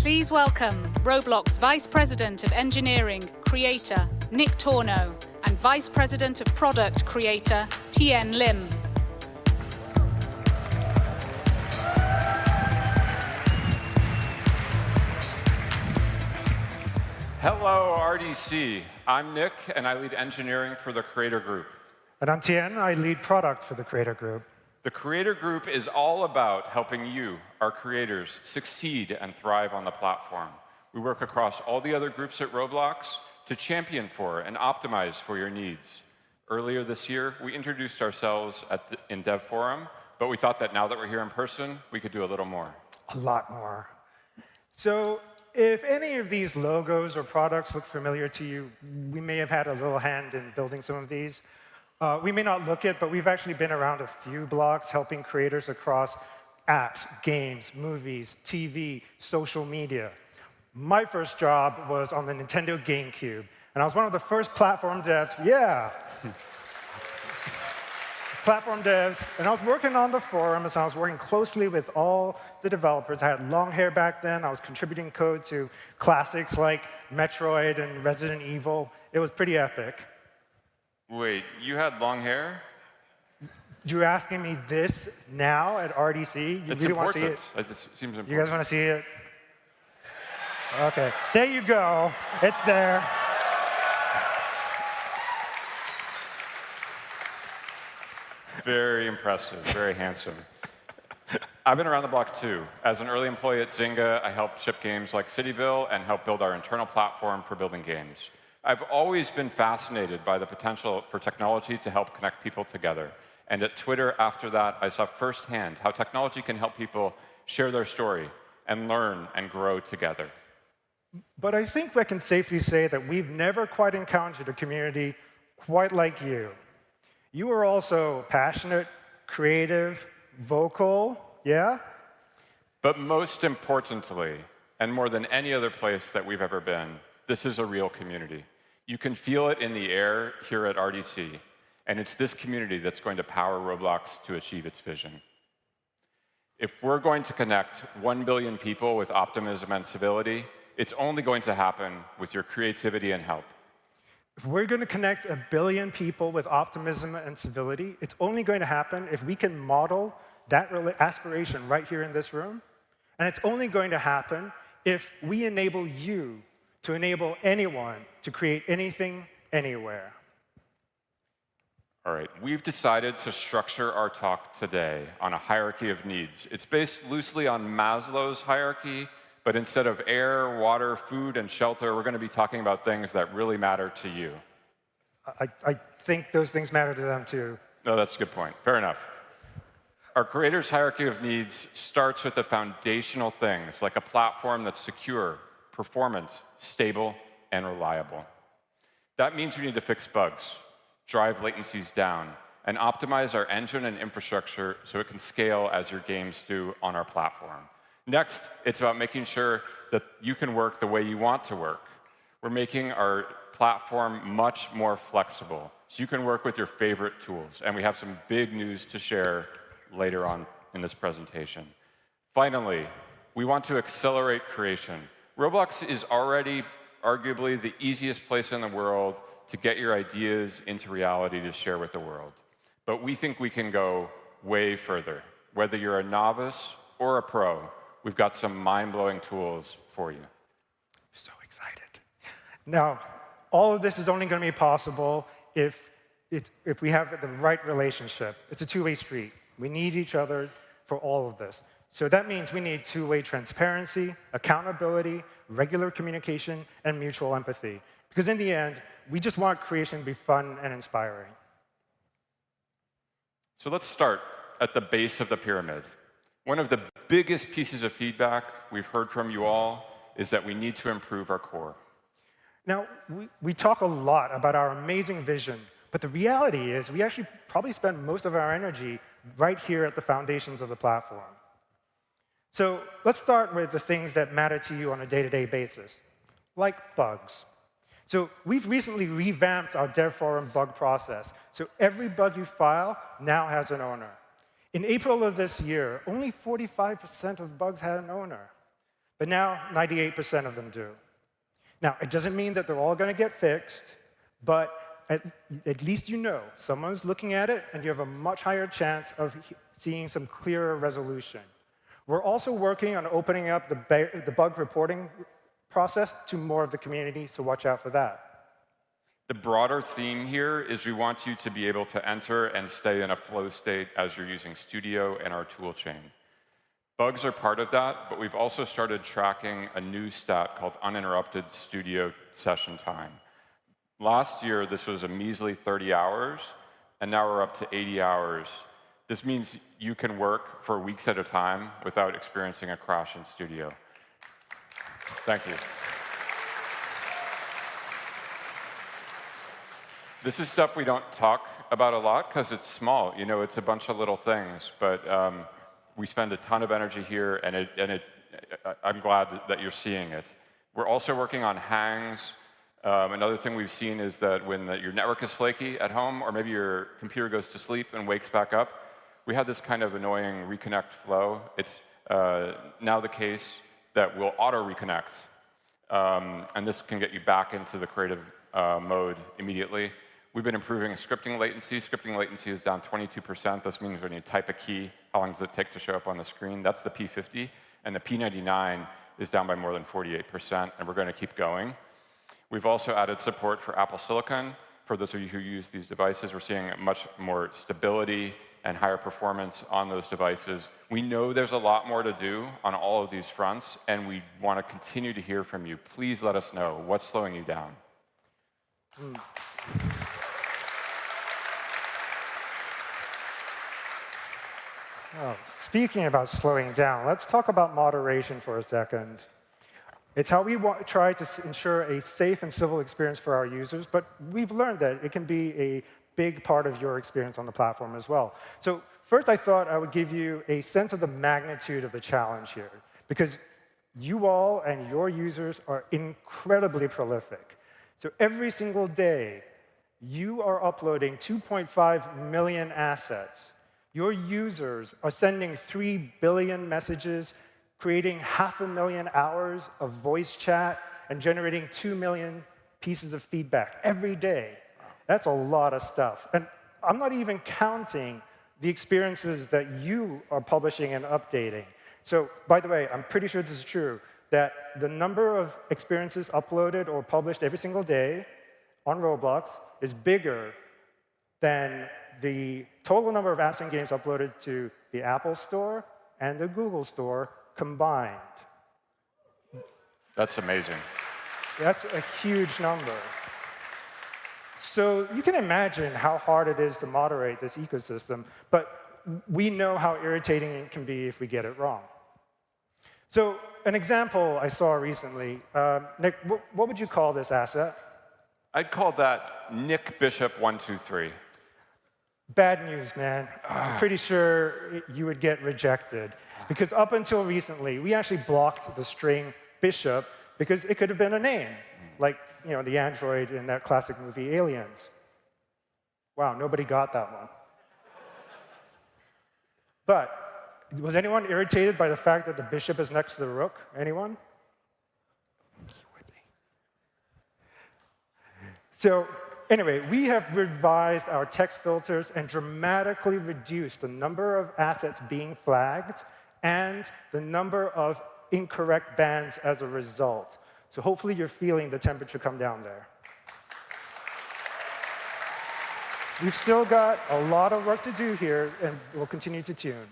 Please welcome Roblox Vice President of Engineering, Creator, Nick Tornow, and Vice President of Product, Creator, Tian Lim. Hello, RDC. I'm Nick, and I lead engineering for the Creator Group. And I'm Tian. I lead product for the Creator Group. The Creator Group is all about helping you, our creators, succeed and thrive on the platform. We work across all the other groups at Roblox to champion for and optimize for your needs. Earlier this year, we introduced ourselves in Dev Forum, but we thought that now that we're here in person, we could do a little more. A lot more. So if any of these logos or products look familiar to you, we may have had a little hand in building some of these. We may not look it, but we've actually been around a few blocks helping creators across apps, games, movies, TV, social media. My first job was on the Nintendo GameCube, and I was one of the first platform devs. Yeah. Platform devs, and I was working on the forums, and I was working closely with all the developers. I had long hair back then. I was contributing code to classics like Metroid and Resident Evil. It was pretty epic. Wait, you had long hair? You're asking me this now at RDC? You it's really important. Want to see it? It seems important. You guys want to see it? OK. There you go. It's there. Very impressive, very handsome. I've been around the block too. As an early employee at Zynga, I helped ship games like Cityville and help build our internal platform for building games. I've always been fascinated by the potential for technology to help connect people together. And at Twitter, after that, I saw firsthand how technology can help people share their story and learn and grow together. But I think we can safely say that we've never quite encountered a community quite like you. You are also passionate, creative, vocal, yeah? But most importantly, and more than any other place that we've ever been, this is a real community. You can feel it in the air here at RDC, and it's this community that's going to power Roblox to achieve its vision. If we're going to connect 1 billion people with optimism and civility, it's only going to happen with your creativity and help. If we're going to connect 1 billion people with optimism and civility, it's only going to happen if we can model that aspiration right here in this room. And it's only going to happen if we enable you to enable anyone to create anything, anywhere. All right, we've decided to structure our talk today on a hierarchy of needs. It's based loosely on Maslow's hierarchy, but instead of air, water, food, and shelter, we're going to be talking about things that really matter to you. I think those things matter to them, too. No, that's a good point. Fair enough. Our creators' hierarchy of needs starts with the foundational things, like a platform that's secure, performant, stable, and reliable. That means we need to fix bugs, drive latencies down, and optimize our engine and infrastructure so it can scale as your games do on our platform. Next, it's about making sure that you can work the way you want to work. We're making our platform much more flexible, so you can work with your favorite tools. And we have some big news to share later on in this presentation. Finally, we want to accelerate creation. Roblox is already arguably the easiest place in the world to get your ideas into reality to share with the world. But we think we can go way further. Whether you're a novice or a pro, we've got some mind-blowing tools for you. So excited. Now, all of this is only going to be possible if we have the right relationship. It's a two-way street. We need each other for all of this. So that means we need two-way transparency, accountability, regular communication, and mutual empathy. Because in the end, we just want creation to be fun and inspiring. So let's start at the base of the pyramid. One of the biggest pieces of feedback we've heard from you all is that we need to improve our core. Now, we talk a lot about our amazing vision, but the reality is we actually probably spend most of our energy right here at the foundations of the platform. So let's start with the things that matter to you on a day-to-day basis, like bugs. So we've recently revamped our Dev Forum bug process, so every bug you file now has an owner. In April of this year, only 45% of bugs had an owner. But now 98% of them do. Now, it doesn't mean that they're all going to get fixed, but at least you know someone's looking at it, and you have a much higher chance of seeing some clearer resolution. We're also working on opening up the bug reporting process to more of the community, so watch out for that. The broader theme here is we want you to be able to enter and stay in a flow state as you're using Studio and our tool chain. Bugs are part of that, but we've also started tracking a new stat called uninterrupted Studio session time. Last year, this was a measly 30 hours, and now we're up to 80 hours. This means you can work for weeks at a time without experiencing a crash in Studio. Thank you. This is stuff we don't talk about a lot because it's small. You know, it's a bunch of little things, but we spend a ton of energy here, and I'm glad that you're seeing it. We're also working on hangs. Another thing we've seen is that when your network is flaky at home, or maybe your computer goes to sleep and wakes back up, we had this kind of annoying reconnect flow. It's now the case that we'll auto-reconnect, and this can get you back into the creative mode immediately. We've been improving scripting latency. Scripting latency is down 22%. This means when you type a key, how long does it take to show up on the screen? That's the P50. And the P99 is down by more than 48%, and we're going to keep going. We've also added support for Apple Silicon. For those of you who use these devices, we're seeing much more stability and higher performance on those devices. We know there's a lot more to do on all of these fronts, and we want to continue to hear from you. Please let us know what's slowing you down. Oh, speaking about slowing down, let's talk about moderation for a second. It's how we try to ensure a safe and civil experience for our users, but we've learned that it can be a big part of your experience on the platform as well. So first, I thought I would give you a sense of the magnitude of the challenge here, because you all and your users are incredibly prolific. So every single day, you are uploading 2.5 million assets. Your users are sending 3 billion messages, creating 500,000 hours of voice chat, and generating 2 million pieces of feedback every day. That's a lot of stuff. And I'm not even counting the experiences that you are publishing and updating. So, by the way, I'm pretty sure this is true, that the number of experiences uploaded or published every single day on Roblox is bigger than the total number of apps and games uploaded to the Apple Store and the Google Store combined. That's amazing. That's a huge number. So you can imagine how hard it is to moderate this ecosystem, but we know how irritating it can be if we get it wrong. So an example I saw recently, Nick, what would you call this asset? I'd call that Nick Bishop 123. Bad news, man. I'm pretty sure you would get rejected. Because up until recently, we actually blocked the string Bishop because it could have been a name, like the android in that classic movie Aliens. Wow, nobody got that one. But was anyone irritated by the fact that the bishop is next to the rook? Anyone? So anyway, we have revised our text filters and dramatically reduced the number of assets being flagged and the number of incorrect bans as a result. So hopefully you're feeling the temperature come down there. We've still got a lot of work to do here, and we'll continue to tune.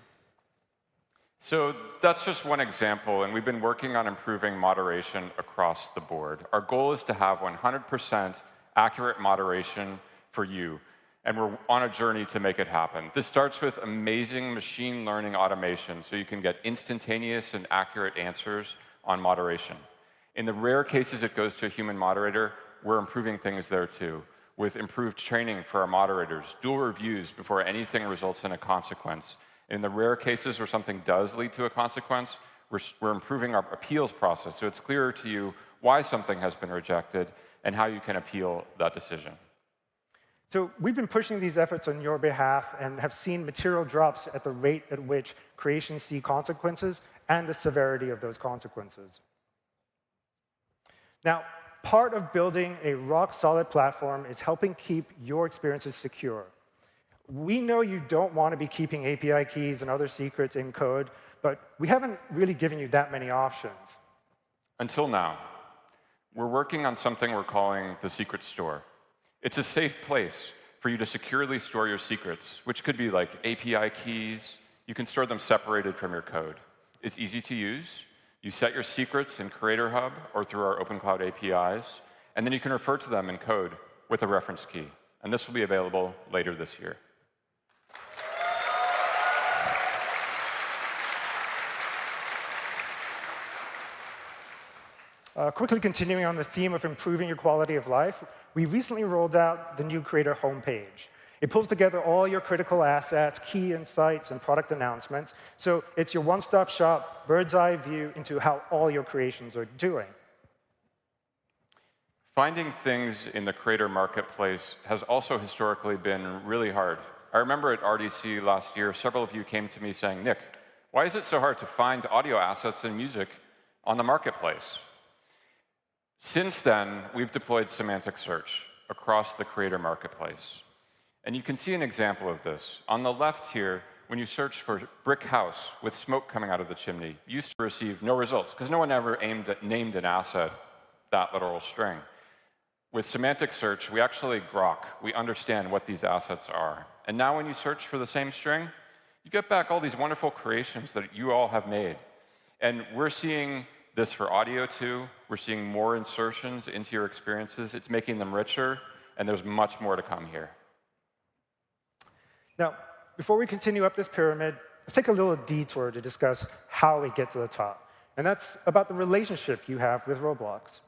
So that's just one example, and we've been working on improving moderation across the board. Our goal is to have 100% accurate moderation for you, and we're on a journey to make it happen. This starts with amazing machine learning automation, so you can get instantaneous and accurate answers on moderation. In the rare cases it goes to a human moderator, we're improving things there too, with improved training for our moderators, dual reviews before anything results in a consequence. In the rare cases where something does lead to a consequence, we're improving our appeals process, so it's clearer to you why something has been rejected and how you can appeal that decision. So we've been pushing these efforts on your behalf and have seen material drops at the rate at which creations see consequences and the severity of those consequences. Now, part of building a rock-solid platform is helping keep your experiences secure. We know you don't want to be keeping API keys and other secrets in code, but we haven't really given you that many options. Until now. We're working on something we're calling the secret store. It's a safe place for you to securely store your secrets, which could be like API keys. You can store them separated from your code. It's easy to use. You set your secrets in Creator Hub or through our open cloud APIs, and then you can refer to them in code with a reference key. And this will be available later this year. Quickly continuing on the theme of improving your quality of life, we recently rolled out the new Creator homepage. It pulls together all your critical assets, key insights, and product announcements. So it's your one-stop shop, bird's-eye view into how all your creations are doing. Finding things in the Creator marketplace has also historically been really hard. I remember at RDC last year, several of you came to me saying, Nick, why is it so hard to find audio assets and music on the marketplace? Since then, we've deployed semantic search across the Creator marketplace. And you can see an example of this. On the left here, when you search for brick house with smoke coming out of the chimney, you used to receive no results, because no one ever named an asset that literal string. With semantic search, we actually grok. We understand what these assets are. And now when you search for the same string, you get back all these wonderful creations that you all have made. And we're seeing this for audio too. We're seeing more insertions into your experiences. It's making them richer, and there's much more to come here. Now, before we continue up this pyramid, let's take a little detour to discuss how we get to the top. And that's about the relationship you have with Roblox.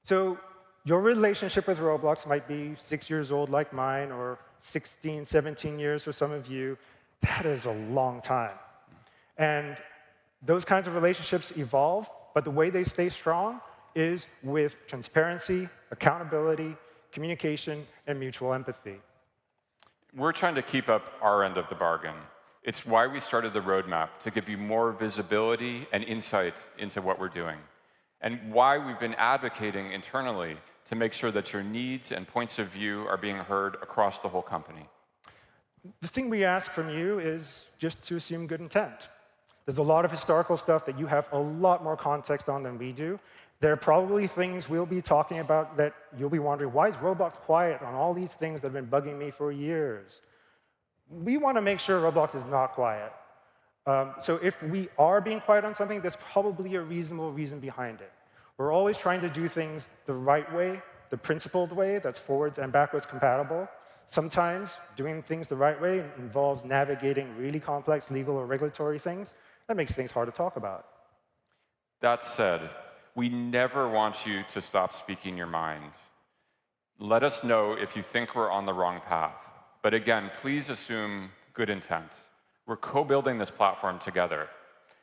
So your relationship with Roblox might be 6 years old like mine, or 16, 17 years for some of you. That is a long time. And those kinds of relationships evolve, but the way they stay strong is with transparency, accountability, communication, and mutual empathy. We're trying to keep up our end of the bargain. It's why we started the roadmap, to give you more visibility and insight into what we're doing, and why we've been advocating internally to make sure that your needs and points of view are being heard across the whole company. The thing we ask from you is just to assume good intent. There's a lot of historical stuff that you have a lot more context on than we do. There are probably things we'll be talking about that you'll be wondering, why is Roblox quiet on all these things that have been bugging me for years? We want to make sure Roblox is not quiet. So if we are being quiet on something, there's probably a reasonable reason behind it. We're always trying to do things the right way, the principled way that's forwards and backwards compatible. Sometimes doing things the right way involves navigating really complex legal or regulatory things. That makes things hard to talk about. That said, we never want you to stop speaking your mind. Let us know if you think we're on the wrong path. But again, please assume good intent. We're co-building this platform together.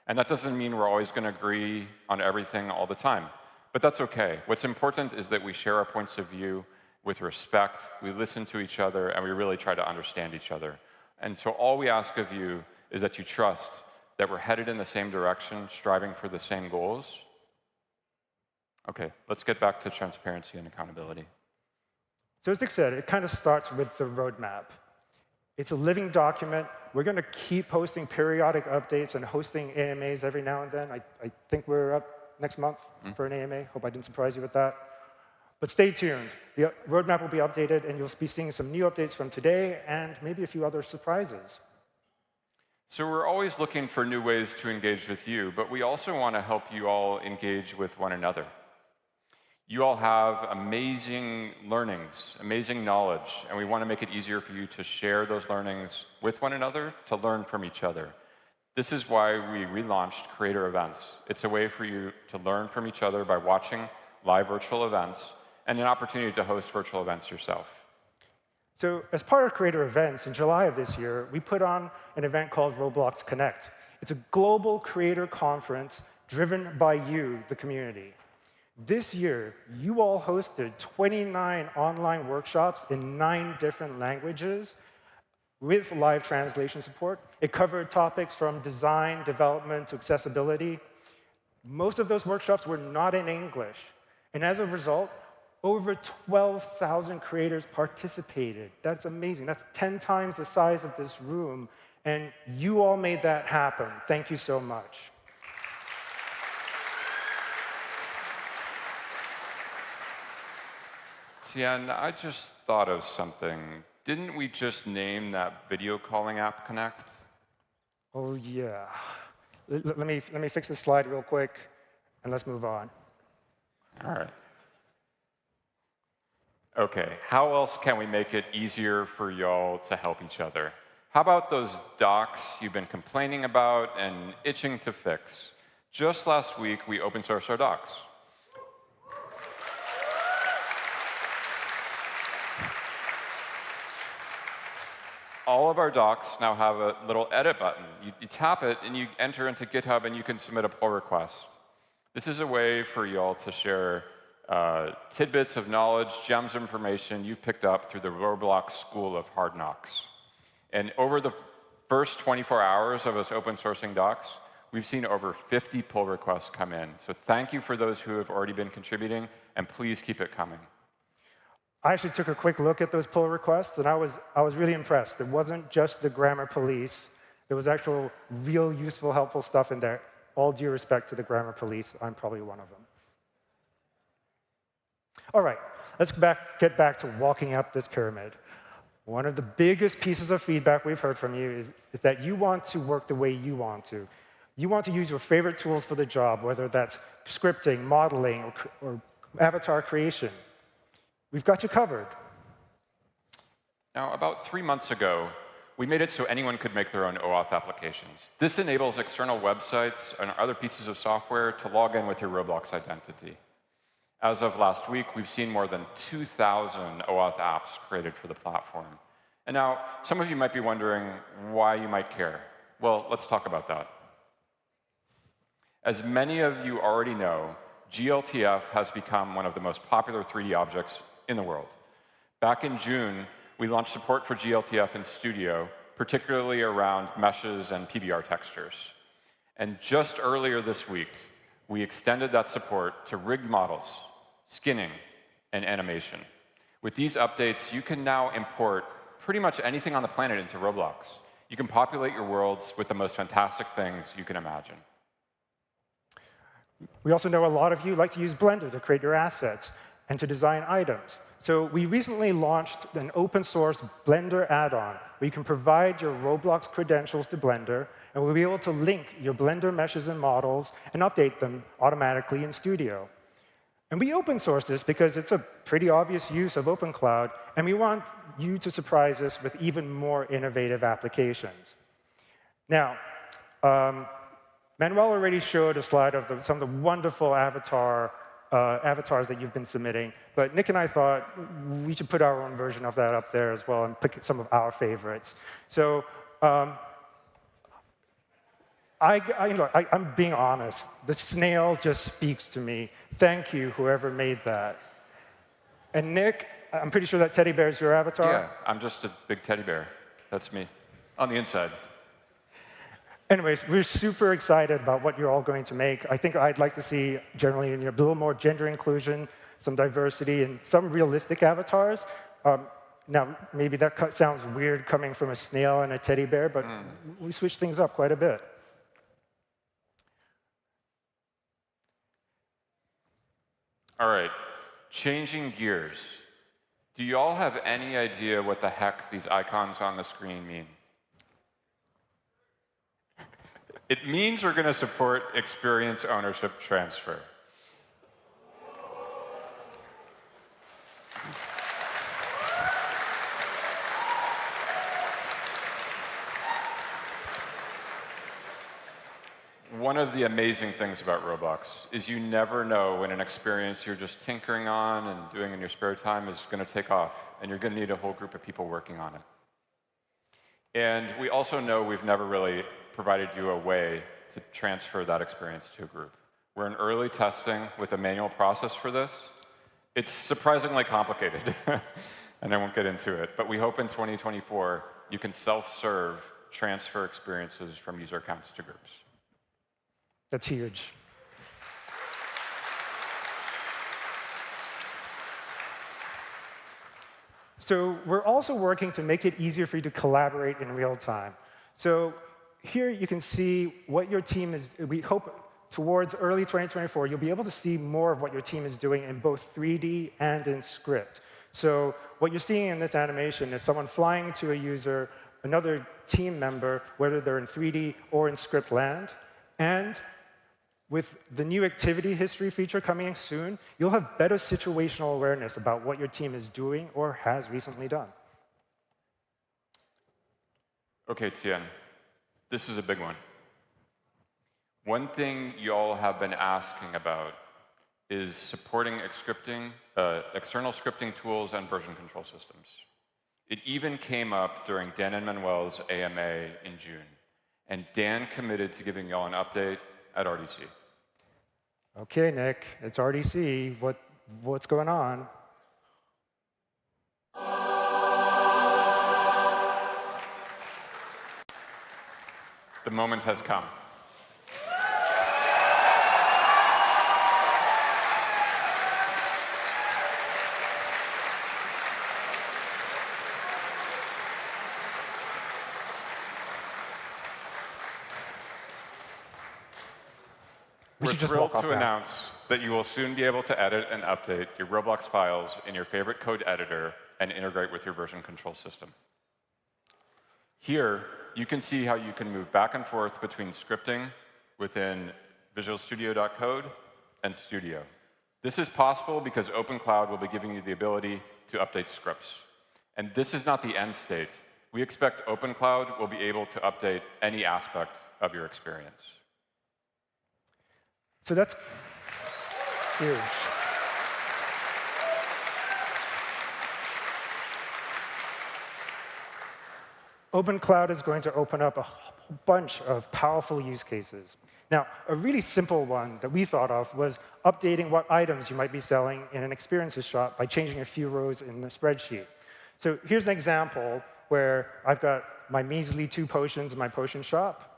And that doesn't mean we're always going to agree on everything all the time. But that's OK. What's important is that we share our points of view with respect, we listen to each other, and we really try to understand each other. And so all we ask of you is that you trust that we're headed in the same direction, striving for the same goals. OK, let's get back to transparency and accountability. So as Nick said, it kind of starts with the roadmap. It's a living document. We're going to keep posting periodic updates and hosting AMAs every now and then. I think we're up next month for an AMA. Hope I didn't surprise you with that. But stay tuned. The roadmap will be updated, and you'll be seeing some new updates from today and maybe a few other surprises. So we're always looking for new ways to engage with you, but we also want to help you all engage with one another. You all have amazing learnings, amazing knowledge, and we want to make it easier for you to share those learnings with one another, to learn from each other. This is why we relaunched Creator Events. It's a way for you to learn from each other by watching live virtual events and an opportunity to host virtual events yourself. So as part of Creator Events, in July of this year, we put on an event called Roblox Connect. It's a global creator conference driven by you, the community. This year, you all hosted 29 online workshops in 9 different languages with live translation support. It covered topics from design, development, to accessibility. Most of those workshops were not in English. And as a result, over 12,000 creators participated. That's amazing. That's 10 times the size of this room. And you all made that happen. Thank you so much. Tian, I just thought of something. Didn't we just name that video calling app Connect? Oh, yeah. Let me fix this slide real quick, and let's move on. All right. OK, how else can we make it easier for y'all to help each other? How about those docs you've been complaining about and itching to fix? Just last week, we open sourced our docs. All of our docs now have a little edit button. You tap it, and you enter into GitHub, and you can submit a pull request. This is a way for y'all to share tidbits of knowledge, gems of information you've picked up through the Roblox School of Hard Knocks. And over the first 24 hours of us open sourcing docs, we've seen over 50 pull requests come in. So thank you for those who have already been contributing, and please keep it coming. I actually took a quick look at those pull requests, and I was really impressed. It wasn't just the grammar police. There was actual, real, useful, helpful stuff in there. All due respect to the grammar police, I'm probably one of them. All right, let's get back to walking up this pyramid. One of the biggest pieces of feedback we've heard from you is that you want to work the way you want to. You want to use your favorite tools for the job, whether that's scripting, modeling, or avatar creation. We've got you covered. Now, about 3 months ago, we made it so anyone could make their own OAuth applications. This enables external websites and other pieces of software to log in with your Roblox identity. As of last week, we've seen more than 2,000 OAuth apps created for the platform. And now, some of you might be wondering why you might care. Well, let's talk about that. As many of you already know, GLTF has become one of the most popular 3D objects in the world. Back in June, we launched support for GLTF in Studio, particularly around meshes and PBR textures. And just earlier this week, we extended that support to rigged models, skinning, and animation. With these updates, you can now import pretty much anything on the planet into Roblox. You can populate your worlds with the most fantastic things you can imagine. We also know a lot of you like to use Blender to create your assets and to design items. So we recently launched an open-source Blender add-on where you can provide your Roblox credentials to Blender, and we'll be able to link your Blender meshes and models and update them automatically in Studio. And we open-source this because it's a pretty obvious use of OpenCloud, and we want you to surprise us with even more innovative applications. Now, Manuel already showed a slide of some of the wonderful avatars that you've been submitting, but Nick and I thought we should put our own version of that up there as well and pick some of our favorites. So I'm being honest. The snail just speaks to me. Thank you, whoever made that. And Nick, I'm pretty sure that teddy bear is your avatar? Yeah, I'm just a big teddy bear. That's me, on the inside. Anyways, we're super excited about what you're all going to make. I think I'd like to see generally a little more gender inclusion, some diversity, and some realistic avatars. Now, maybe that sounds weird coming from a snail and a teddy bear, but we switched things up quite a bit. All right, changing gears. Do you all have any idea what the heck these icons on the screen mean? It means we're going to support experience ownership transfer. One of the amazing things about Roblox is you never know when an experience you're just tinkering on and doing in your spare time is going to take off, and you're going to need a whole group of people working on it. And we also know we've never really provided you a way to transfer that experience to a group. We're in early testing with a manual process for this. It's surprisingly complicated, and I won't get into it. But we hope in 2024 you can self-serve transfer experiences from user accounts to groups. That's huge. So we're also working to make it easier for you to collaborate in real time. So here you can see what your team is. We hope towards early 2024, you'll be able to see more of what your team is doing in both 3D and in script. So what you're seeing in this animation is someone flying to a user, another team member, whether they're in 3D or in script land. And with the new activity history feature coming soon, you'll have better situational awareness about what your team is doing or has recently done. OK, Tian, this is a big one. One thing you all have been asking about is supporting external scripting tools and version control systems. It even came up during Dan and Manuel's AMA in June. And Dan committed to giving y'all an update at RDC. OK, Nick, it's RDC. What's going on? The moment has come. We're thrilled to announce that you will soon be able to edit and update your Roblox files in your favorite code editor and integrate with your version control system. Here, you can see how you can move back and forth between scripting within Visual Studio Code and Studio. This is possible because OpenCloud will be giving you the ability to update scripts. And this is not the end state. We expect OpenCloud will be able to update any aspect of your experience. So that's huge. OpenCloud is going to open up a whole bunch of powerful use cases. Now, a really simple one that we thought of was updating what items you might be selling in an experiences shop by changing a few rows in the spreadsheet. So here's an example where I've got my measly 2 potions in my potion shop.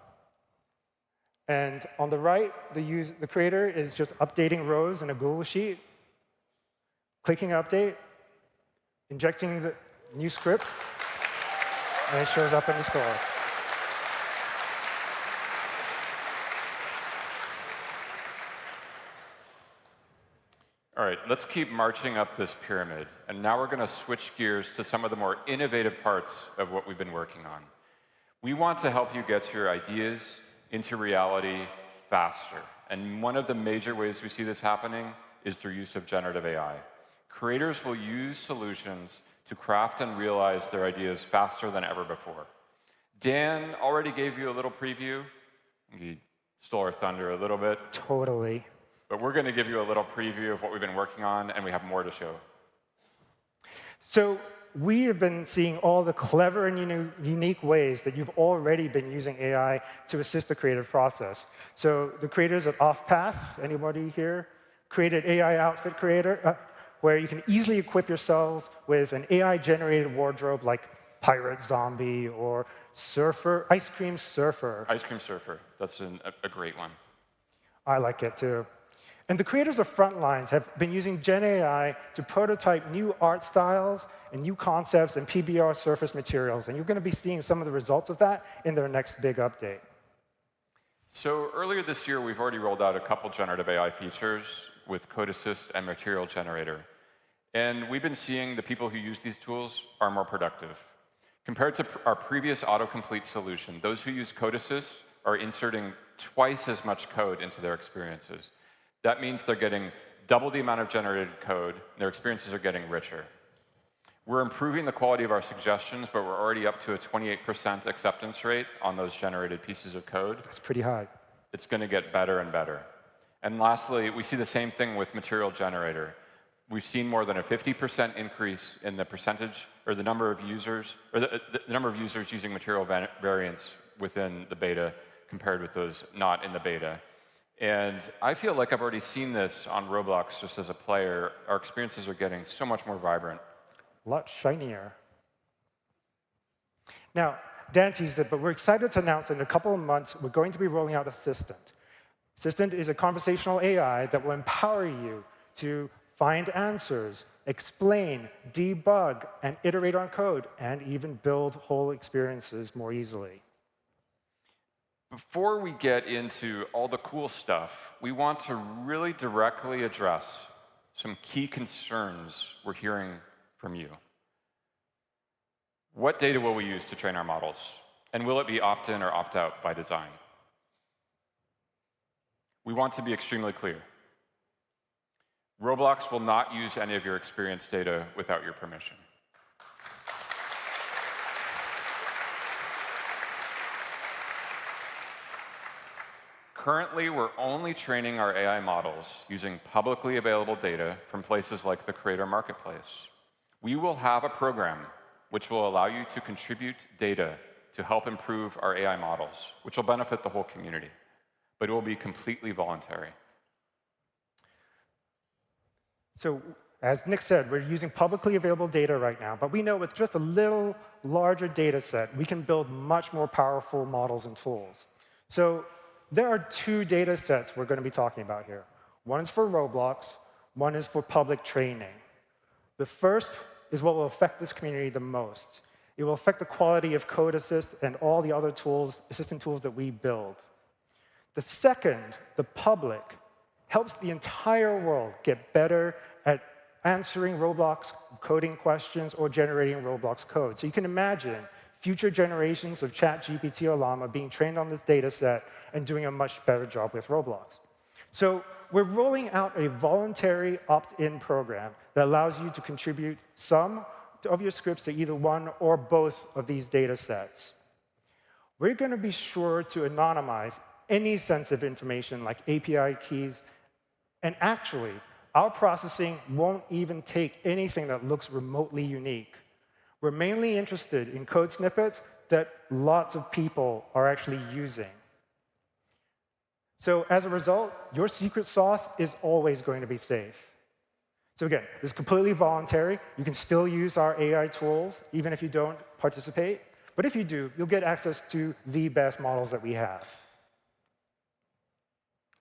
And on the right, the creator is just updating rows in a Google Sheet, clicking Update, injecting the new script, and it shows up in the store. All right, let's keep marching up this pyramid. And now we're going to switch gears to some of the more innovative parts of what we've been working on. We want to help you get your ideas into reality faster. And one of the major ways we see this happening is through use of generative AI. Creators will use solutions to craft and realize their ideas faster than ever before. Dan already gave you a little preview. He stole our thunder a little bit. Totally. But we're going to give you a little preview of what we've been working on, and we have more to show. So we have been seeing all the clever and unique ways that you've already been using AI to assist the creative process. So the creators at OffPath, anybody here, created AI Outfit Creator, where you can easily equip yourselves with an AI-generated wardrobe like Pirate Zombie or Surfer, Ice Cream Surfer. Ice Cream Surfer, that's a great one. I like it too. And the creators of Frontlines have been using Gen AI to prototype new art styles and new concepts and PBR surface materials. And you're going to be seeing some of the results of that in their next big update. So earlier this year, we've already rolled out a couple generative AI features with Code Assist and Material Generator. And we've been seeing the people who use these tools are more productive. Compared to our previous autocomplete solution, those who use Code Assist are inserting twice as much code into their experiences. That means they're getting double the amount of generated code, and their experiences are getting richer. We're improving the quality of our suggestions, but we're already up to a 28% acceptance rate on those generated pieces of code. That's pretty high. It's going to get better and better. And lastly, we see the same thing with Material Generator. We've seen more than a 50% increase in the percentage, or the number of users, or the number of users using material variants within the beta compared with those not in the beta. And I feel like I've already seen this on Roblox just as a player. Our experiences are getting so much more vibrant. A lot shinier. Now, Dan teased it, but we're excited to announce that in a couple of months, we're going to be rolling out Assistant. Assistant is a conversational AI that will empower you to find answers, explain, debug, and iterate on code, and even build whole experiences more easily. Before we get into all the cool stuff, we want to really directly address some key concerns we're hearing from you. What data will we use to train our models? And will it be opt-in or opt-out by design? We want to be extremely clear. Roblox will not use any of your experience data without your permission. Currently, we're only training our AI models using publicly available data from places like the Creator Marketplace. We will have a program which will allow you to contribute data to help improve our AI models, which will benefit the whole community, but it will be completely voluntary. So as Nick said, we're using publicly available data right now, but we know with just a little larger data set, we can build much more powerful models and tools. So there are two data sets we're going to be talking about here. One is for Roblox, one is for public training. The first is what will affect this community the most. It will affect the quality of Code Assist and all the other tools, assistant tools that we build. The second, the public, helps the entire world get better at answering Roblox coding questions or generating Roblox code. So you can imagine future generations of ChatGPT or Llama being trained on this data set and doing a much better job with Roblox. So we're rolling out a voluntary opt-in program that allows you to contribute some of your scripts to either one or both of these data sets. We're going to be sure to anonymize any sensitive information like API keys. And actually, our processing won't even take anything that looks remotely unique. We're mainly interested in code snippets that lots of people are actually using. So as a result, your secret sauce is always going to be safe. So again, this is completely voluntary. You can still use our AI tools, even if you don't participate. But if you do, you'll get access to the best models that we have.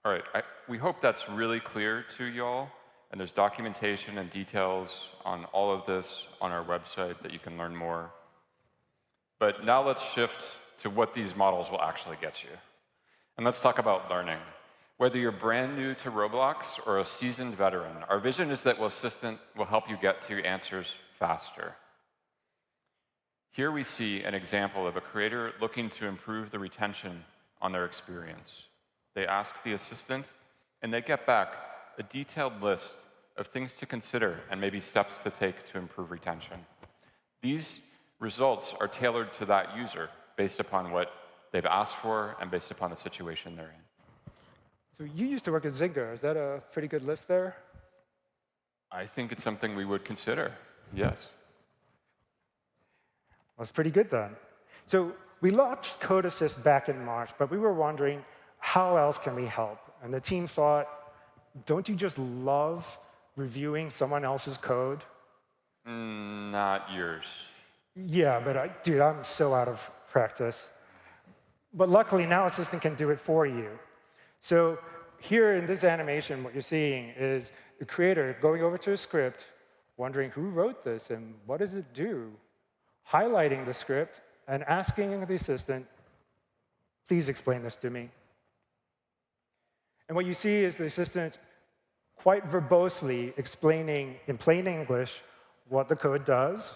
All right, we hope that's really clear to you all. And there's documentation and details on all of this on our website that you can learn more. But now let's shift to what these models will actually get you. And let's talk about learning. Whether you're brand new to Roblox or a seasoned veteran, our vision is that Assistant will help you get to answers faster. Here we see an example of a creator looking to improve the retention on their experience. They ask the assistant, and they get back a detailed list of things to consider and maybe steps to take to improve retention. These results are tailored to that user based upon what they've asked for and based upon the situation they're in. So you used to work at Zynga. Is that a pretty good list there? I think it's something we would consider, yes. That's pretty good then. So we launched Code Assist back in March, but we were wondering, how else can we help? And the team thought, don't you just love reviewing someone else's code? Not yours. Yeah, but dude, I'm so out of practice. But luckily, now Assistant can do it for you. So here in this animation, what you're seeing is the creator going over to a script, wondering who wrote this and what does it do, highlighting the script and asking the assistant, please explain this to me. And what you see is the assistant quite verbosely explaining in plain English what the code does.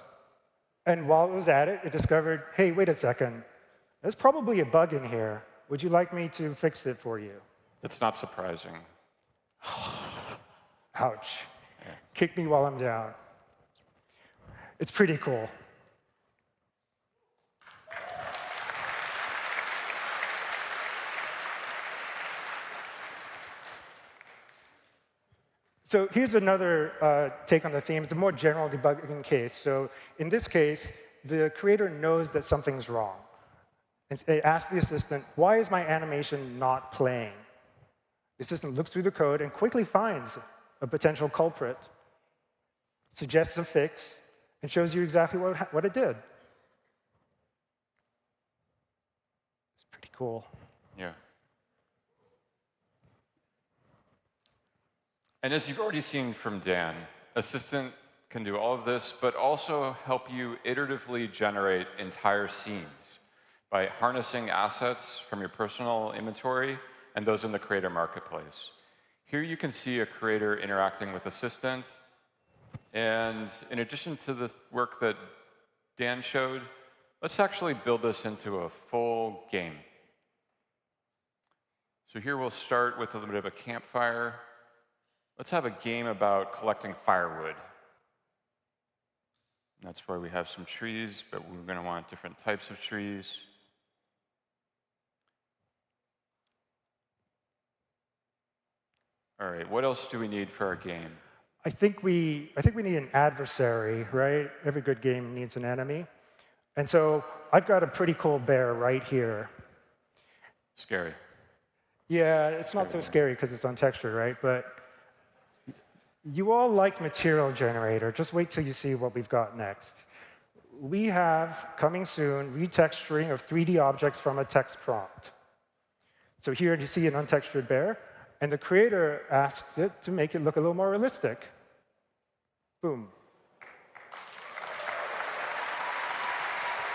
And while it was at it, it discovered, hey, wait a second, there's probably a bug in here. Would you like me to fix it for you? It's not surprising. Ouch. Yeah. Kick me while I'm down. It's pretty cool. So here's another take on the theme. It's a more general debugging case. So in this case, the creator knows that something's wrong. And it asks the assistant, why is my animation not playing? The assistant looks through the code and quickly finds a potential culprit, suggests a fix, and shows you exactly what it did. It's pretty cool. Yeah. And as you've already seen from Dan, Assistant can do all of this, but also help you iteratively generate entire scenes by harnessing assets from your personal inventory and those in the Creator Marketplace. Here you can see a creator interacting with Assistant. And in addition to the work that Dan showed, let's actually build this into a full game. So here we'll start with a little bit of a campfire. Let's have a game about collecting firewood. That's where we have some trees, but we're going to want different types of trees. All right, what else do we need for our game? I think we need an adversary, right? Every good game needs an enemy. And so I've got a pretty cool bear right here. Scary. Yeah, it's not so scary because it's on texture, right? But you all liked Material Generator. Just wait till you see what we've got next. We have, coming soon, retexturing of 3D objects from a text prompt. So here you see an untextured bear, and the creator asks it to make it look a little more realistic. Boom.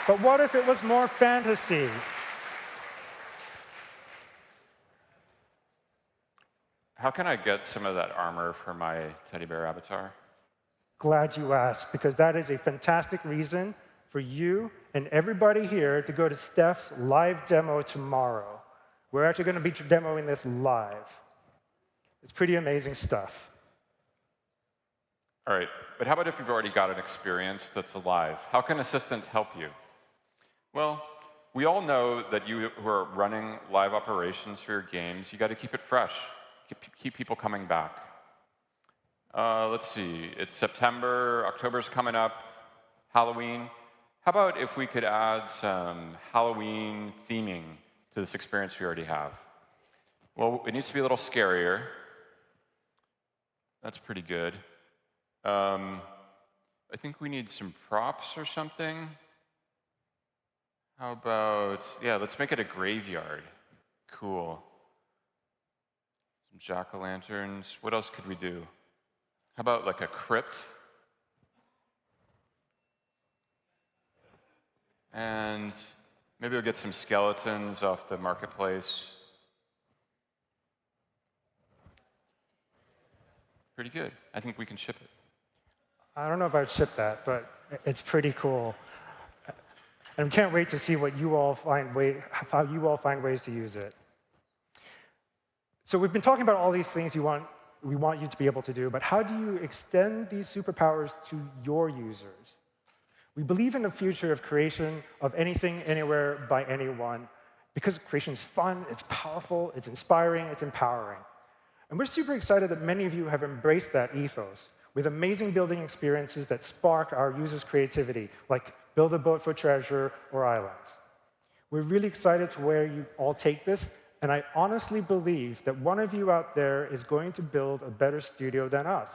But what if it was more fantasy? How can I get some of that armor for my teddy bear avatar? Glad you asked, because that is a fantastic reason for you and everybody here to go to Steph's live demo tomorrow. We're actually going to be demoing this live. It's pretty amazing stuff. All right, but how about if you've already got an experience that's alive? How can Assistant help you? Well, we all know that you who are running live operations for your games, you got to keep it fresh. Keep people coming back. Let's see, it's September, October's coming up, Halloween. How about if we could add some Halloween theming to this experience we already have? Well, it needs to be a little scarier. That's pretty good. I think we need some props or something. How about, yeah, let's make it a graveyard. Cool. Some jack-o'-lanterns. What else could we do? How about like a crypt? And maybe we'll get some skeletons off the marketplace. Pretty good. I think we can ship it. I don't know if I'd ship that, but it's pretty cool. And we can't wait to see what you all how you all find ways to use it. So we've been talking about all these things we want you to be able to do, but how do you extend these superpowers to your users? We believe in the future of creation of anything, anywhere, by anyone, because creation is fun, it's powerful, it's inspiring, it's empowering. And we're super excited that many of you have embraced that ethos with amazing building experiences that spark our users' creativity, like Build a Boat for Treasure or Islands. We're really excited to where you all take this, and I honestly believe that one of you out there is going to build a better studio than us.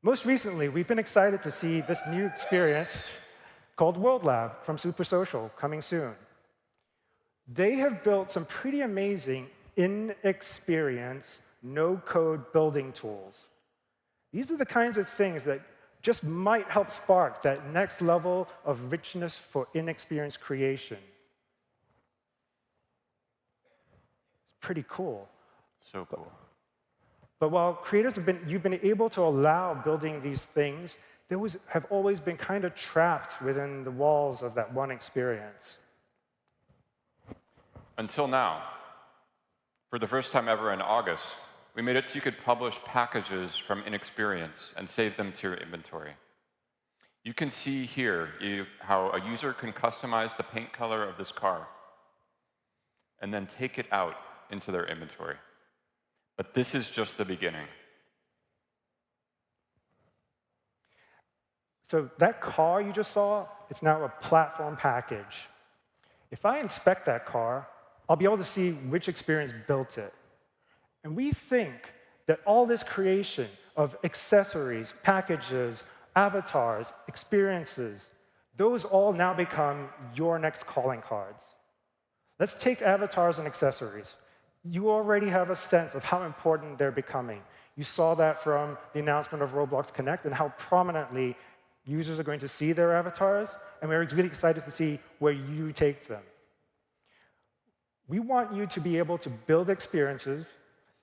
Most recently, we've been excited to see this new experience called World Lab from Super Social coming soon. They have built some pretty amazing in-experience, no-code building tools. These are the kinds of things that just might help spark that next level of richness for in-experience creation. It's pretty cool. So cool. But while creators you've been able to allow building these things, have always been kind of trapped within the walls of that one experience. Until now. For the first time ever in August, we made it so you could publish packages from Inexperience and save them to your inventory. You can see here how a user can customize the paint color of this car and then take it out into their inventory. But this is just the beginning. So that car you just saw, it's now a platform package. If I inspect that car, I'll be able to see which experience built it. And we think that all this creation of accessories, packages, avatars, experiences, those all now become your next calling cards. Let's take avatars and accessories. You already have a sense of how important they're becoming. You saw that from the announcement of Roblox Connect and how prominently users are going to see their avatars, and we're really excited to see where you take them. We want you to be able to build experiences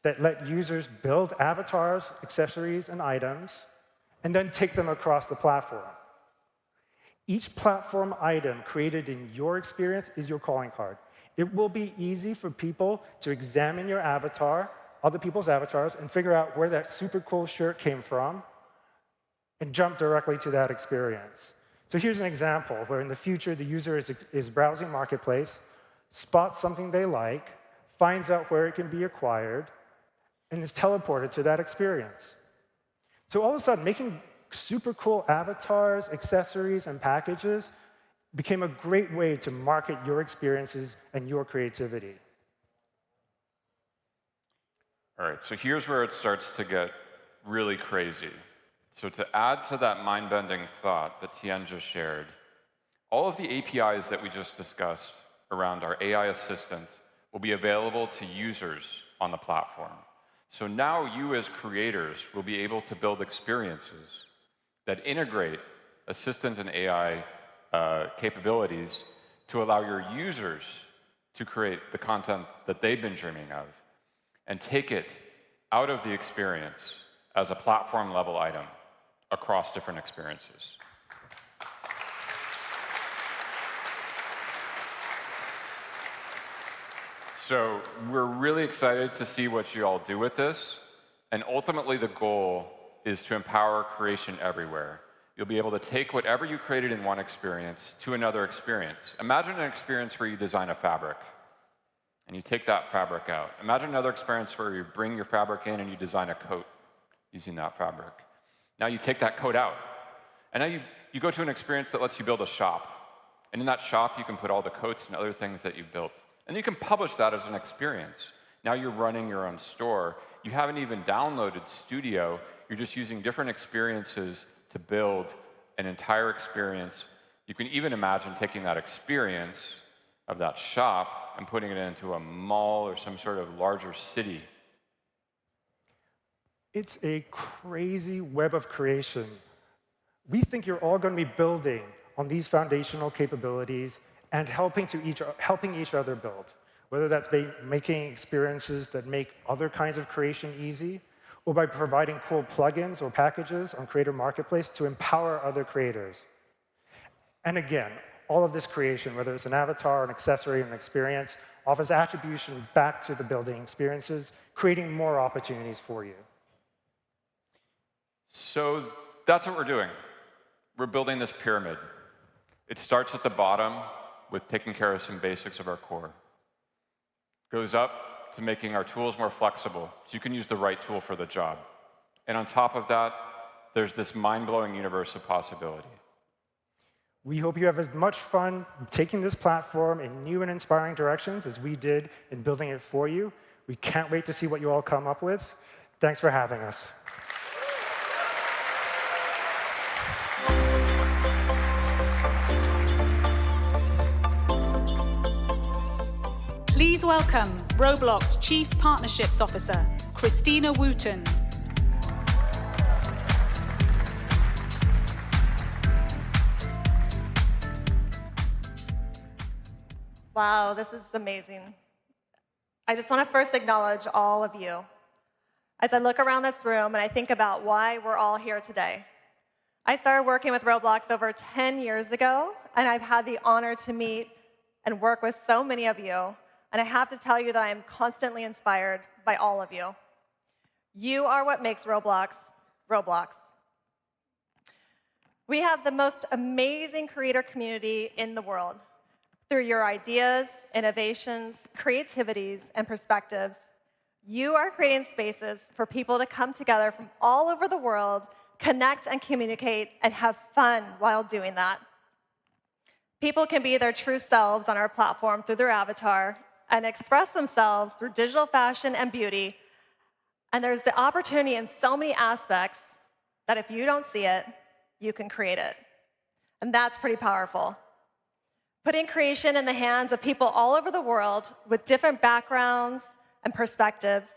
that let users build avatars, accessories, and items, and then take them across the platform. Each platform item created in your experience is your calling card. It will be easy for people to examine your avatar, other people's avatars, and figure out where that super cool shirt came from, and jump directly to that experience. So here's an example where in the future the user is browsing Marketplace, spots something they like, finds out where it can be acquired, and is teleported to that experience. So all of a sudden, making super cool avatars, accessories, and packages became a great way to market your experiences and your creativity. All right, so here's where it starts to get really crazy. So to add to that mind-bending thought that Tian just shared, all of the APIs that we just discussed around our AI assistant will be available to users on the platform. So now you as creators will be able to build experiences that integrate assistant and AI capabilities to allow your users to create the content that they've been dreaming of and take it out of the experience as a platform-level item across different experiences. So we're really excited to see what you all do with this. And ultimately, the goal is to empower creation everywhere. You'll be able to take whatever you created in one experience to another experience. Imagine an experience where you design a fabric, and you take that fabric out. Imagine another experience where you bring your fabric in and you design a coat using that fabric. Now you take that coat out, and now you go to an experience that lets you build a shop. And in that shop, you can put all the coats and other things that you've built. And you can publish that as an experience. Now you're running your own store. You haven't even downloaded Studio. You're just using different experiences to build an entire experience. You can even imagine taking that experience of that shop and putting it into a mall or some sort of larger city. It's a crazy web of creation. We think you're all going to be building on these foundational capabilities and helping each other build, whether that's by making experiences that make other kinds of creation easy, or by providing cool plugins or packages on Creator Marketplace to empower other creators. And again, all of this creation, whether it's an avatar, an accessory, an experience, offers attribution back to the building experiences, creating more opportunities for you. So that's what we're doing. We're building this pyramid. It starts at the bottom with taking care of some basics of our core. Goes up to making our tools more flexible, so you can use the right tool for the job. And on top of that, there's this mind-blowing universe of possibility. We hope you have as much fun taking this platform in new and inspiring directions as we did in building it for you. We can't wait to see what you all come up with. Thanks for having us. Please welcome Roblox Chief Partnerships Officer, Christina Wootton. Wow, this is amazing. I just want to first acknowledge all of you. As I look around this room and I think about why we're all here today. I started working with Roblox over 10 years ago, and I've had the honor to meet and work with so many of you. And I have to tell you that I am constantly inspired by all of you. You are what makes Roblox, Roblox. We have the most amazing creator community in the world. Through your ideas, innovations, creativities, and perspectives, you are creating spaces for people to come together from all over the world, connect and communicate, and have fun while doing that. People can be their true selves on our platform through their avatar and express themselves through digital fashion and beauty And there's the opportunity in so many aspects that if you don't see it, you can create it. And that's pretty powerful. Putting creation in the hands of people all over the world with different backgrounds and perspectives,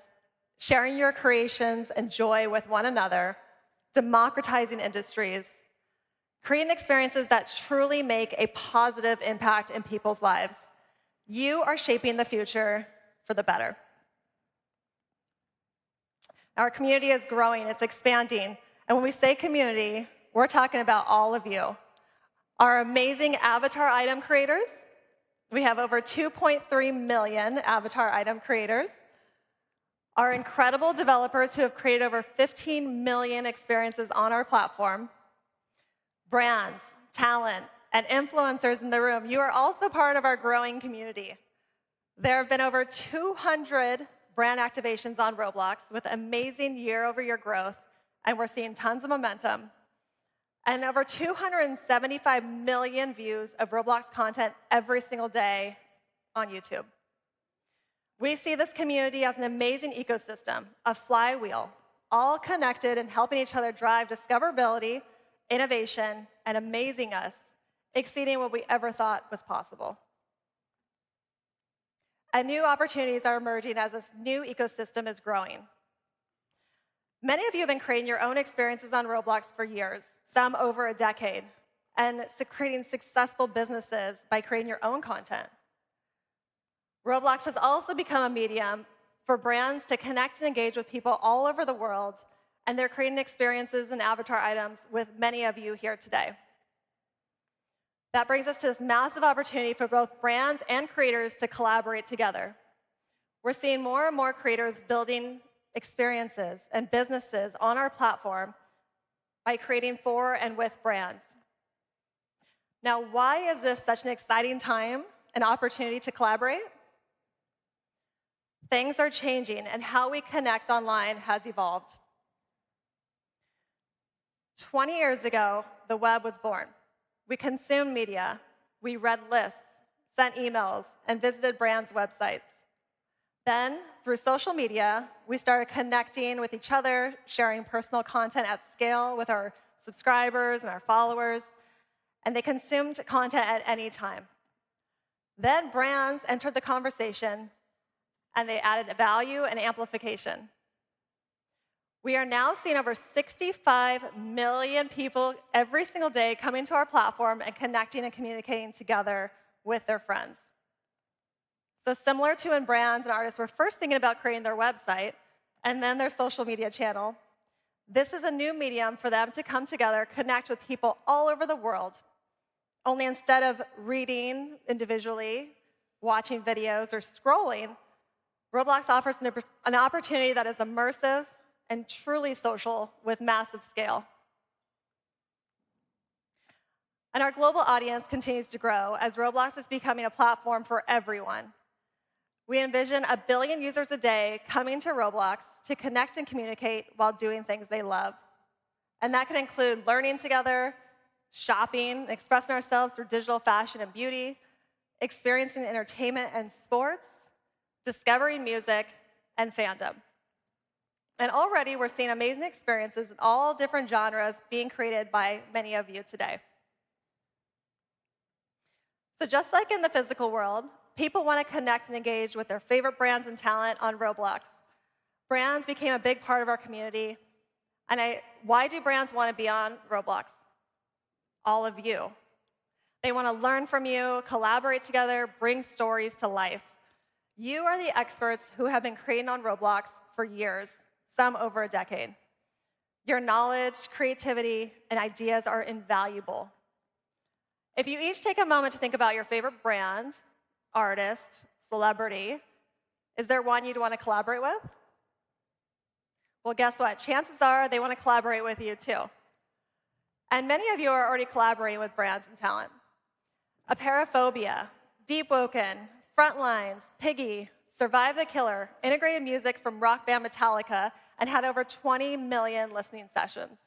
sharing your creations and joy with one another, democratizing industries, creating experiences that truly make a positive impact in people's lives. You are shaping the future for the better. Our community is growing, it's expanding. And when we say community, we're talking about all of you. Our amazing avatar item creators. We have over 2.3 million avatar item creators. Our incredible developers who have created over 15 million experiences on our platform. Brands, talent, and influencers in the room. You are also part of our growing community. There have been over 200 brand activations on Roblox with amazing year-over-year growth, and we're seeing tons of momentum. And over 275 million views of Roblox content every single day on YouTube. We see this community as an amazing ecosystem, a flywheel, all connected and helping each other drive discoverability, innovation, and amazing us, exceeding what we ever thought was possible. And new opportunities are emerging as this new ecosystem is growing. Many of you have been creating your own experiences on Roblox for years, some over a decade, and creating successful businesses by creating your own content. Roblox has also become a medium for brands to connect and engage with people all over the world, and they're creating experiences and avatar items with many of you here today. That brings us to this massive opportunity for both brands and creators to collaborate together. We're seeing more and more creators building experiences and businesses on our platform by creating for and with brands. Now, why is this such an exciting time, an opportunity to collaborate? Things are changing, and how we connect online has evolved. 20 years ago, the web was born. We consumed media, we read lists, sent emails, and visited brands' websites. Then, through social media, we started connecting with each other, sharing personal content at scale with our subscribers and our followers, and they consumed content at any time. Then brands entered the conversation, and they added value and amplification. We are now seeing over 65 million people every single day coming to our platform and connecting and communicating together with their friends. So similar to when brands and artists were first thinking about creating their website and then their social media channel, this is a new medium for them to come together, connect with people all over the world. Only instead of reading individually, watching videos, or scrolling, Roblox offers an opportunity that is immersive and truly social with massive scale. And our global audience continues to grow as Roblox is becoming a platform for everyone. We envision 1 billion users a day coming to Roblox to connect and communicate while doing things they love. And that can include learning together, shopping, expressing ourselves through digital fashion and beauty, experiencing entertainment and sports, discovering music, and fandom. And already we're seeing amazing experiences in all different genres being created by many of you today. So just like in the physical world, people want to connect and engage with their favorite brands and talent on Roblox. Brands became a big part of our community. And why do brands want to be on Roblox? All of you. They want to learn from you, collaborate together, bring stories to life. You are the experts who have been creating on Roblox for years, some over a decade. Your knowledge, creativity, and ideas are invaluable. If you each take a moment to think about your favorite brand, artist, celebrity, is there one you'd want to collaborate with? Well, guess what? Chances are they want to collaborate with you too. And many of you are already collaborating with brands and talent. Apeirophobia, Deep Woken, Frontlines, Piggy, Survive the Killer, integrated music from rock band Metallica, and had over 20 million listening sessions.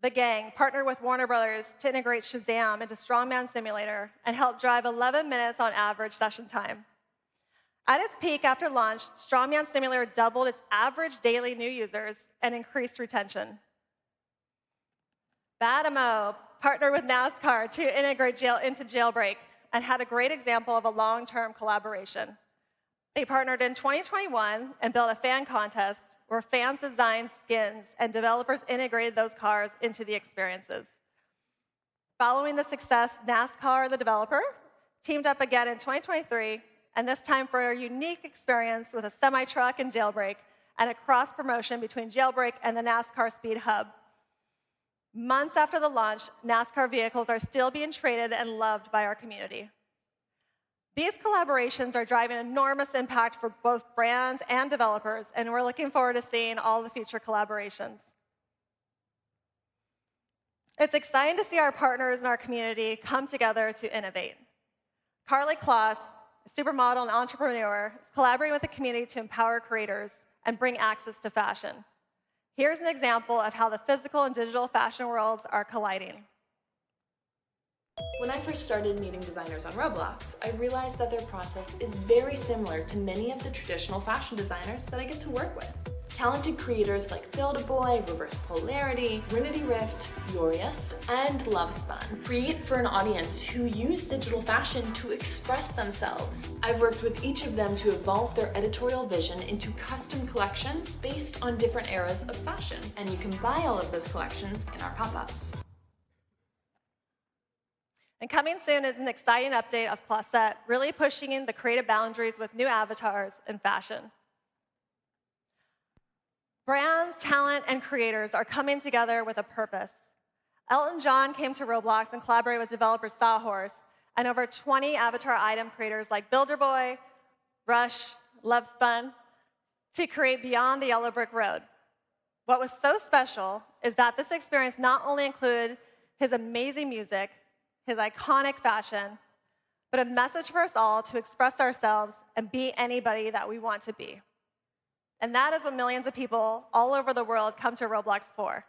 The Gang partnered with Warner Brothers to integrate Shazam into Strongman Simulator and help drive 11 minutes on average session time. At its peak after launch, Strongman Simulator doubled its average daily new users and increased retention. Batimo partnered with NASCAR to integrate into Jailbreak and had a great example of a long-term collaboration. They partnered in 2021 and built a fan contest where fans designed skins and developers integrated those cars into the experiences. Following the success, NASCAR, the developer, teamed up again in 2023, and this time for a unique experience with a semi-truck in Jailbreak and a cross-promotion between Jailbreak and the NASCAR Speed Hub. Months after the launch, NASCAR vehicles are still being traded and loved by our community. These collaborations are driving enormous impact for both brands and developers, and we're looking forward to seeing all the future collaborations. It's exciting to see our partners in our community come together to innovate. Carly Kloss, a supermodel and entrepreneur, is collaborating with the community to empower creators and bring access to fashion. Here's an example of how the physical and digital fashion worlds are colliding. When I first started meeting designers on Roblox, I realized that their process is very similar to many of the traditional fashion designers that I get to work with. Talented creators like Build-A-Boy, Reverse Polarity, Rinity Rift, Furious, and Lovespun create for an audience who use digital fashion to express themselves. I've worked with each of them to evolve their editorial vision into custom collections based on different eras of fashion, and you can buy all of those collections in our pop-ups. And coming soon is an exciting update of Closet, really pushing in the creative boundaries with new avatars in fashion. Brands, talent, and creators are coming together with a purpose. Elton John came to Roblox and collaborated with developer Sawhorse and over 20 avatar item creators like Builder-Boy, Rush, Lovespun to create Beyond the Yellow Brick Road. What was so special is that this experience not only included his amazing music, his iconic fashion, but a message for us all to express ourselves and be anybody that we want to be. And that is what millions of people all over the world come to Roblox for.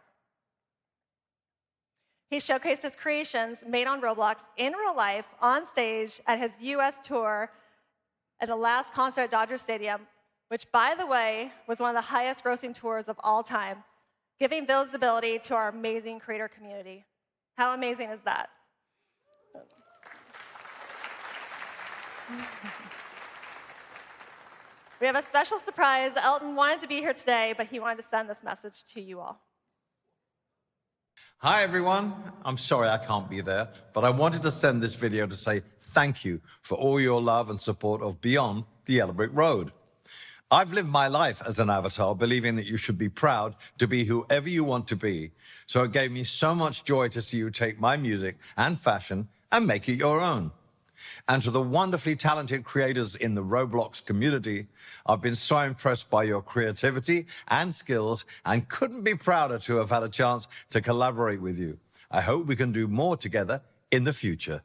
He showcased his creations made on Roblox in real life on stage at his US tour at the last concert at Dodger Stadium, which, by the way, was one of the highest grossing tours of all time, giving visibility to our amazing creator community. How amazing is that? We have a special surprise. Elton wanted to be here today, but he wanted to send this message to you all. Hi, everyone. I'm sorry I can't be there, but I wanted to send this video to say thank you for all your love and support of Beyond the Yellow Brick Road. I've lived my life as an avatar, believing that you should be proud to be whoever you want to be. So it gave me so much joy to see you take my music and fashion and make it your own. And to the wonderfully talented creators in the Roblox community, I've been so impressed by your creativity and skills and couldn't be prouder to have had a chance to collaborate with you. I hope we can do more together in the future.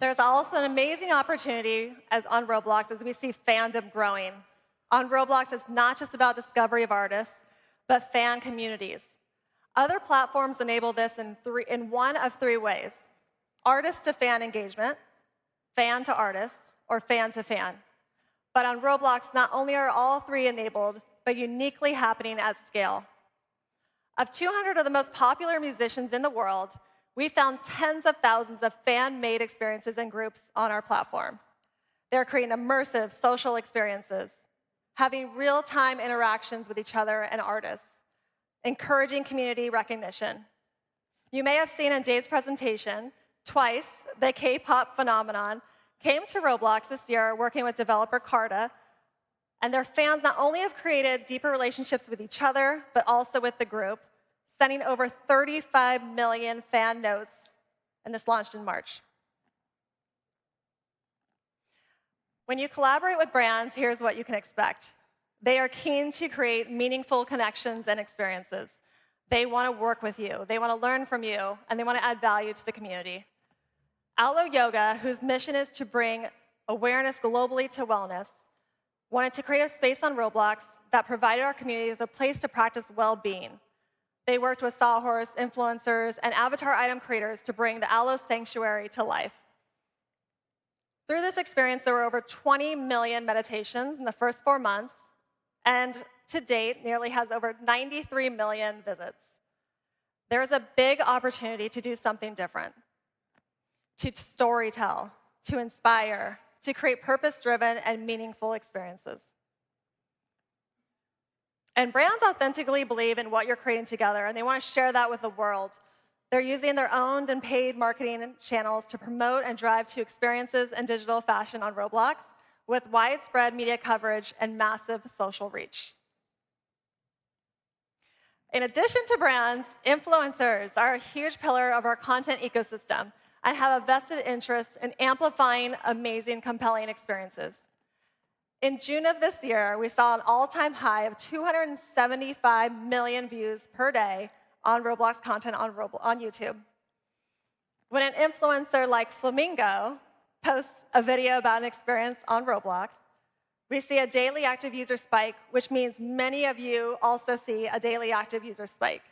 There's also an amazing opportunity on Roblox as we see fandom growing. On Roblox, it's not just about discovery of artists, but fan communities. Other platforms enable this in one of three ways: artist to fan engagement, fan to artist, or fan to fan. But on Roblox, not only are all three enabled, but uniquely happening at scale. Of 200 of the most popular musicians in the world, we found tens of thousands of fan-made experiences and groups on our platform. They're creating immersive social experiences, having real-time interactions with each other and artists, encouraging community recognition. You may have seen in Dave's presentation, twice, the K-pop phenomenon came to Roblox this year working with developer Carta, and their fans not only have created deeper relationships with each other, but also with the group, sending over 35 million fan notes, and this launched in March. When you collaborate with brands, here's what you can expect. They are keen to create meaningful connections and experiences. They want to work with you. They want to learn from you, and they want to add value to the community. Alo Yoga, whose mission is to bring awareness globally to wellness, wanted to create a space on Roblox that provided our community with a place to practice well-being. They worked with Sawhorse, influencers, and avatar item creators to bring the Aloe Sanctuary to life. Through this experience, there were over 20 million meditations in the first 4 months, and to date, nearly has over 93 million visits. There is a big opportunity to do something different, to storytell, to inspire, to create purpose-driven and meaningful experiences. And brands authentically believe in what you're creating together, and they want to share that with the world. They're using their owned and paid marketing channels to promote and drive to experiences and digital fashion on Roblox with widespread media coverage and massive social reach. In addition to brands, influencers are a huge pillar of our content ecosystem and have a vested interest in amplifying amazing, compelling experiences. In June of this year, we saw an all-time high of 275 million views per day on Roblox content on YouTube. When an influencer like Flamingo posts a video about an experience on Roblox, we see a daily active user spike, which means many of you also see a daily active user spike.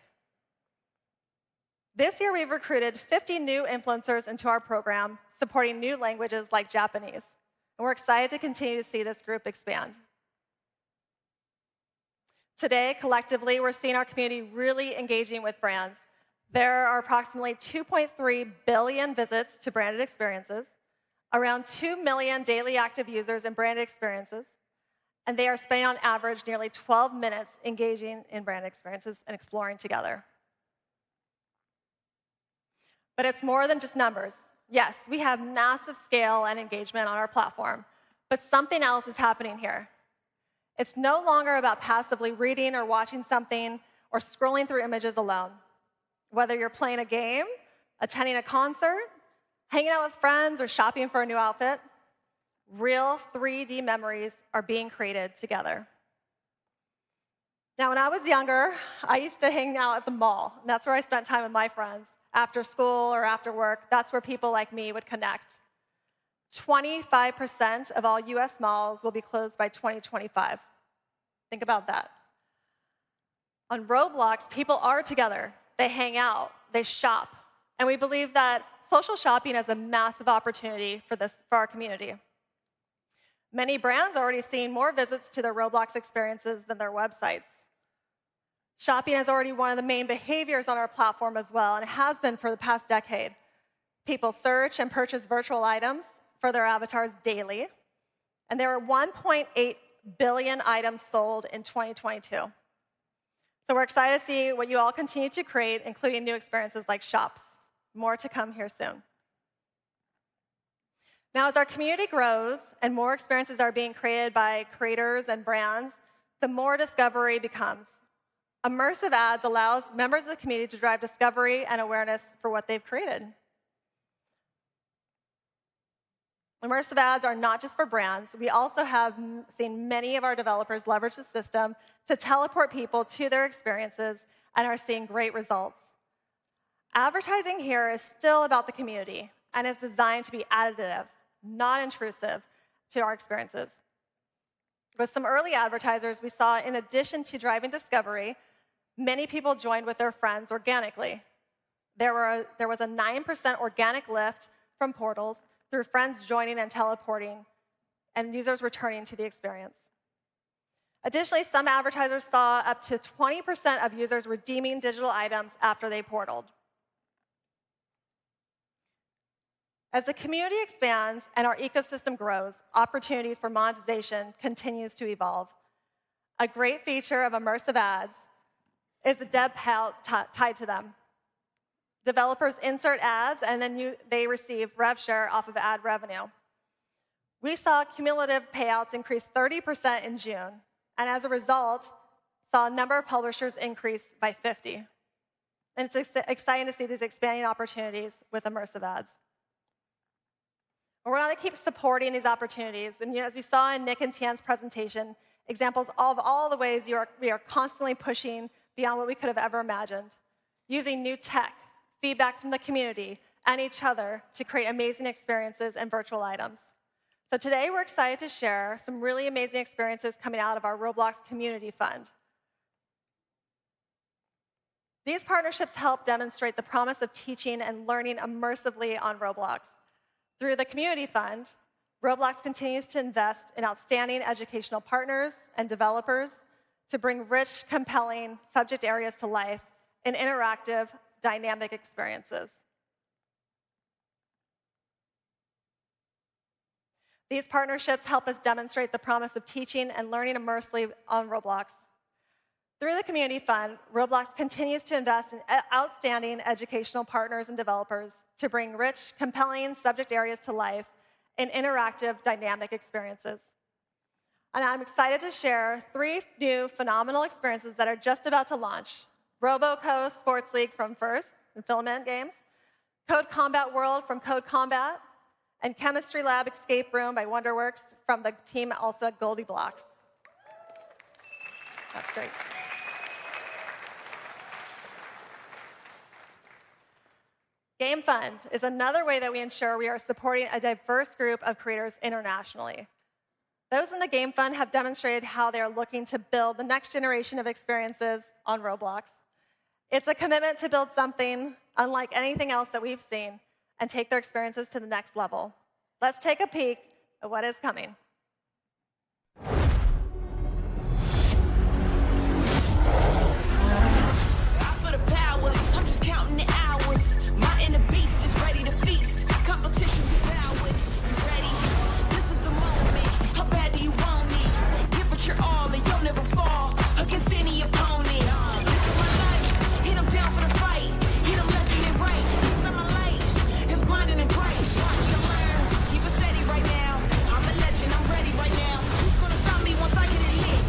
This year, we've recruited 50 new influencers into our program, supporting new languages like Japanese. And we're excited to continue to see this group expand. Today, collectively, we're seeing our community really engaging with brands. There are approximately 2.3 billion visits to branded experiences, around 2 million daily active users in branded experiences, and they are spending on average nearly 12 minutes engaging in branded experiences and exploring together. But it's more than just numbers. Yes, we have massive scale and engagement on our platform, but something else is happening here. It's no longer about passively reading or watching something or scrolling through images alone. Whether you're playing a game, attending a concert, hanging out with friends, or shopping for a new outfit, real 3D memories are being created together. Now, when I was younger, I used to hang out at the mall, and that's where I spent time with my friends. After school or after work, that's where people like me would connect. 25% of all US malls will be closed by 2025. Think about that. On Roblox, people are together. They hang out, they shop, and we believe that social shopping is a massive opportunity for our community. Many brands are already seeing more visits to their Roblox experiences than their websites. Shopping is already one of the main behaviors on our platform as well, and it has been for the past decade. People search and purchase virtual items for their avatars daily, and there were 1.8 billion items sold in 2022. So we're excited to see what you all continue to create, including new experiences like shops. More to come here soon. Now, as our community grows and more experiences are being created by creators and brands, the more discovery becomes. Immersive ads allows members of the community to drive discovery and awareness for what they've created. Immersive ads are not just for brands. We also have seen many of our developers leverage the system to teleport people to their experiences and are seeing great results. Advertising here is still about the community and is designed to be additive, not intrusive, to our experiences. With some early advertisers, we saw, in addition to driving discovery, many people joined with their friends organically. There was a 9% organic lift from portals through friends joining and teleporting, and users returning to the experience. Additionally, some advertisers saw up to 20% of users redeeming digital items after they portaled. As the community expands and our ecosystem grows, opportunities for monetization continues to evolve. A great feature of immersive ads is the dev payouts tied to them. Developers insert ads, and then they receive rev share off of ad revenue. We saw cumulative payouts increase 30% in June, and as a result, saw a number of publishers increase by 50. And it's exciting to see these expanding opportunities with immersive ads. We're going to keep supporting these opportunities. And as you saw in Nick and Tian's presentation, examples of all the ways we are constantly pushing beyond what we could have ever imagined, using new tech, feedback from the community, and each other to create amazing experiences and virtual items. So today, we're excited to share some really amazing experiences coming out of our Roblox Community Fund. These partnerships help demonstrate the promise of teaching and learning immersively on Roblox. Through the Community Fund, Roblox continues to invest in outstanding educational partners and developers to bring rich, compelling subject areas to life in interactive, dynamic experiences. These partnerships help us demonstrate the promise of teaching and learning immersively on Roblox. Through the Community Fund, Roblox continues to invest in outstanding educational partners and developers to bring rich, compelling subject areas to life in interactive, dynamic experiences. And I'm excited to share 3 new phenomenal experiences that are just about to launch. RoboCo Sports League from First and Filament Games, Code Combat World from Code Combat, and Chemistry Lab Escape Room by Wonderworks from the team also at Goldie Blocks. That's great. Game Fund is another way that we ensure we are supporting a diverse group of creators internationally. Those in the Game Fund have demonstrated how they are looking to build the next generation of experiences on Roblox. It's a commitment to build something unlike anything else that we've seen and take their experiences to the next level. Let's take a peek at what is coming. For the power, I'm just counting the hours. My inner beast is ready to feast. Competition devoured. You ready? This is the moment. How bad do you want it? Give it your all and you'll never fall against any opponent. This is my life. Hit them down for the fight. Hit them left and right. This is my light. It's blinding and bright. Watch and learn. Keep it steady right now. I'm a legend. I'm ready right now. Who's gonna stop me once I get it lit?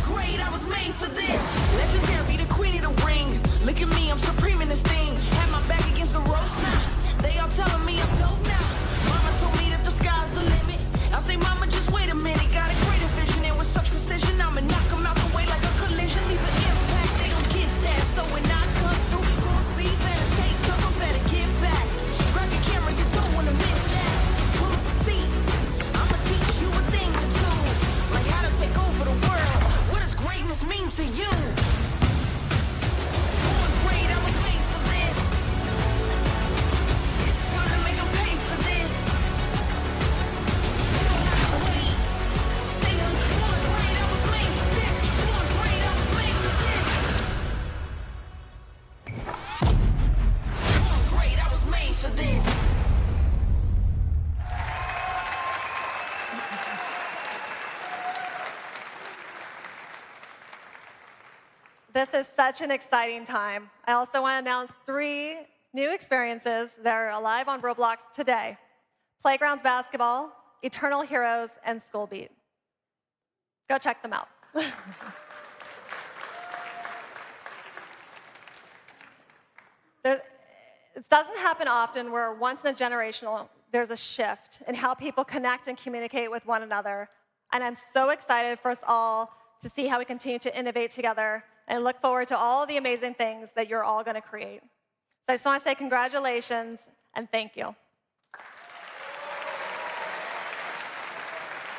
Great, I was made for this. Legendary, the queen of the ring. Look at me, I'm supreme in this thing. Had my back against the ropes now. They all telling me I'm dope now. Mama told me that the sky's the limit. I say, mama, just wait a minute. Got a greater vision, and with such precision, I'ma knock them out the way like a collision. Leave an impact, they don't get that. So when I come through, go speed, better take cover, better get back. Grab your camera, you don't wanna miss that. Pull up the seat, I'ma teach you a thing or two. Like how to take over the world. What does greatness mean to you? Born great, I was made for this. It's time to make them pay for this. Wait, say I was born great, I was made for this. Born great, I was made for this. Born great, I was made for this. This is such an exciting time. I also want to announce 3 new experiences that are alive on Roblox today. Playgrounds Basketball, Eternal Heroes, and School Beat. Go check them out. It doesn't happen often where once in a generational, there's a shift in how people connect and communicate with one another. And I'm so excited for us all to see how we continue to innovate together and look forward to all the amazing things that you're all going to create. So I just want to say congratulations and thank you.